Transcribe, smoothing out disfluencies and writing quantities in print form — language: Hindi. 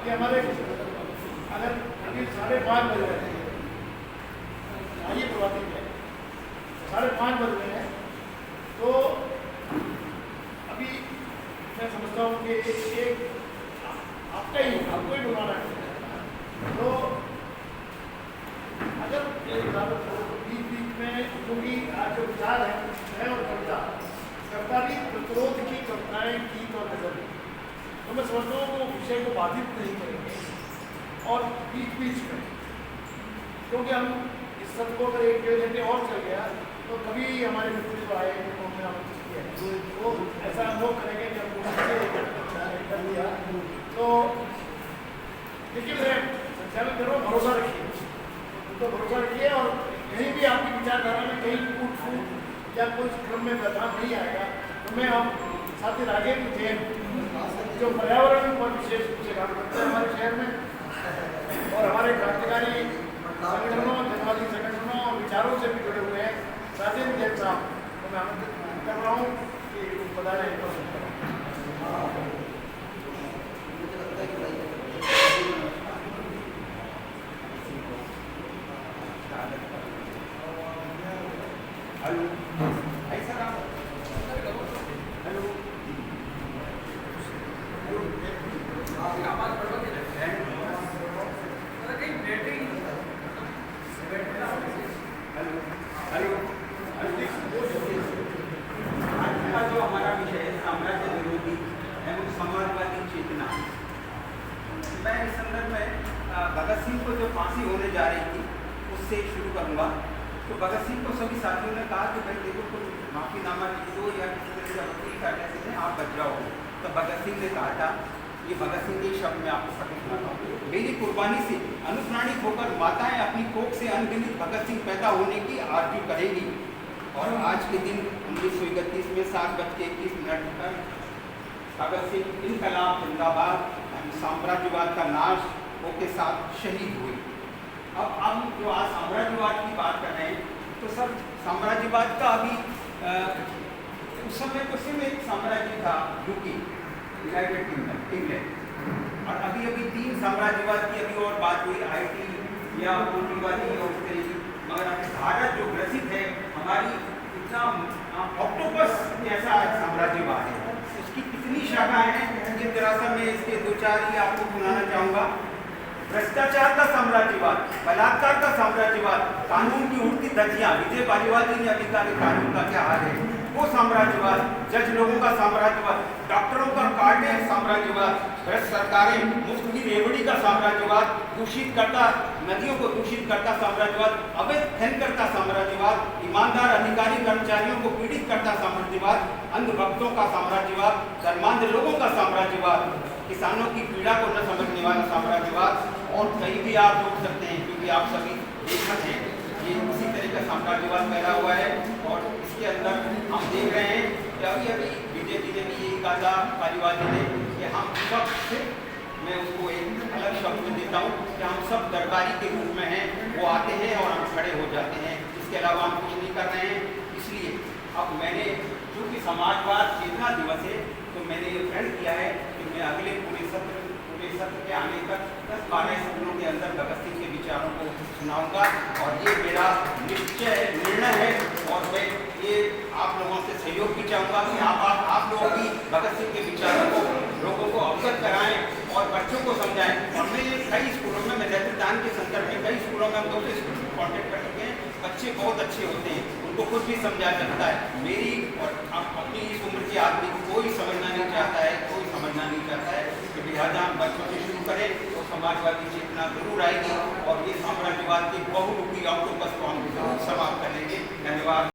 कि हमारे अगर अभी 5:30 बज रहे हैं, आइए प्रभाती है 5:30 बज रहे हैं, तो अभी मैं समझता हूँ कि एक आपको ही बुलाना है। तो अगर बीच बीच में, क्योंकि आज जो विचार है मैं और कविता भी प्रतिरोध की कविताएं गीत और नजर, तो मैं समझता हूँ वो विषय को बाधित नहीं करेंगे और बीच बीच में, क्योंकि हम इस सत्र को अगर 1-1.5 घंटे और चल गया तो कभी हमारे मित्र जो आए तो हमने आमंत्रित किया वो ऐसा अनुभव करेंगे कि हमको कर दिया। तो देखिए मैं संचालन कर रहा हूँ, भरोसा रखिए, तो भरोसा रखिए और कहीं भी आपकी विचारधारा में कहीं टूट फूट या कुछ क्रम में बदलाव नहीं आएगा। तो मैं आप साथी राजेंद्र जैन जो पर्यावरण पर विशेष रूप से काम करते हैं हमारे शहर में और हमारे क्रांतिकारी संगठनों, जनवादी संगठनों और विचारों से भी जुड़े हुए हैं, राजेंद्र जैन साहब को मैं आमंत्रित कर रहा हूँ कि पधारें। जो हमारा विषय है साम्राज्य विरोधी एवं समाजवादी चेतना, मैं इस संदर्भ में भगत सिंह को जो फांसी होने जा रही थी उससे शुरू करूंगा। तो भगत सिंह को सभी साथियों ने कहा कि भाई देखो कुछ माफीनामा लिख दो या किसी तरह का वकील करने से आप बच जाओगे। तो भगत सिंह ने कहा था, ये भगत सिंह के शब्द में आपको पढ़ सुनाता हूँ, मेरी कुर्बानी से अनुप्राणित होकर माताएं अपनी कोख से अनगिनत भगत सिंह पैदा होने की आरजू करेंगी। और आज के दिन 1931 में 7:21 पर भगत सिंह इनकलाब जिंदाबाद साम्राज्यवाद का नाश हो के साथ शहीद हुए। अब हम जो आज साम्राज्यवाद की बात कर रहे हैं, तो सर साम्राज्यवाद का अभी उस समय तो सिर्फ एक साम्राज्य था यूके, यूनाइटेड किंगडम, इंग्लैंड, और अभी अभी 3 साम्राज्यवाद की अभी और बात हुई, IT या पूंजीवादी और उस तरह की। मगर भारत जो ग्रसित है, हमारी इतना ऑक्टोपस जैसा साम्राज्यवाद है, उसकी कितनी शाखाएं हैं, जिस तरह से मैं इसके 2-4 ही आपको सुनाना चाहूँगा। भ्रष्टाचार का साम्राज्यवाद, बलात्कार का साम्राज्यवाद, कानून की उड़ती धज्जियां, विजय पालीवाल जी ने अधिकारी कानून का क्या हाल है वो साम्राज्यवाद, जज लोगों का साम्राज्यवाद, डॉक्टरों का काटे साम्राज्यवाद, भ्रष्ट सरकारें, मुफ्त की रेवड़ी का साम्राज्यवाद, दूषित करता नदियों को दूषित करता साम्राज्यवाद, अवैध खनन करता साम्राज्यवाद, ईमानदार अधिकारी कर्मचारियों को पीड़ित करता साम्राज्यवाद, अंधभक्तों का साम्राज्यवाद, धर्मांध लोगों का साम्राज्यवाद, किसानों की पीड़ा को न समझने वाला साम्राज्यवाद, और कहीं भी आप जोड़ सकते हैं क्योंकि आप सभी लेखक हैं। ये इसी तरह का साम्राज्यवाद फैला हुआ है और इसके अंदर हम देख रहे हैं कि अभी अभी बीजेपी ने भी यही कहा था, पालीवाल जी ने, कि हम सब सिर्फ, मैं उसको एक अलग शब्द में देता हूँ कि हम सब दरबारी के रूप में हैं, वो आते हैं और हम खड़े हो जाते हैं, इसके अलावा हम कुछ नहीं कर रहे हैं। इसलिए अब मैंने, चूँकि समाजवाद चेतना दिवस है, तो मैंने ये प्रण किया है कि मैं अगले पूरे सत्र के आने तक 10-12 स्कूलों के अंदर भगत सिंह के विचारों को सुनाऊंगा, और ये मेरा निश्चय निर्णय है। और मैं ये आप लोगों से सहयोग भी चाहूँगा कि आप लोग भी भगत सिंह के विचारों को लोगों को अवगत कराएं और बच्चों को समझाएं। और मैं कई स्कूलों में, मैं नेत्रदान के संदर्भ में कई स्कूलों में हम 2 स्कूल कॉन्टेक्ट कर चुके हैं, बच्चे बहुत अच्छे होते हैं, उनको खुद भी समझा सकता है। मेरी और अपनी इस उम्र के आदमी को कोई समझना नहीं चाहता है, कोई समझना नहीं चाहता है, कि लिहाजा हम बच्चों से शुरू करें तो समाजवादी चेतना जरूर आएगी और ये साम्राज्यवाद की बहुमुखी ऑक्टोपस को हम जरूर समाप्त करेंगे। धन्यवाद।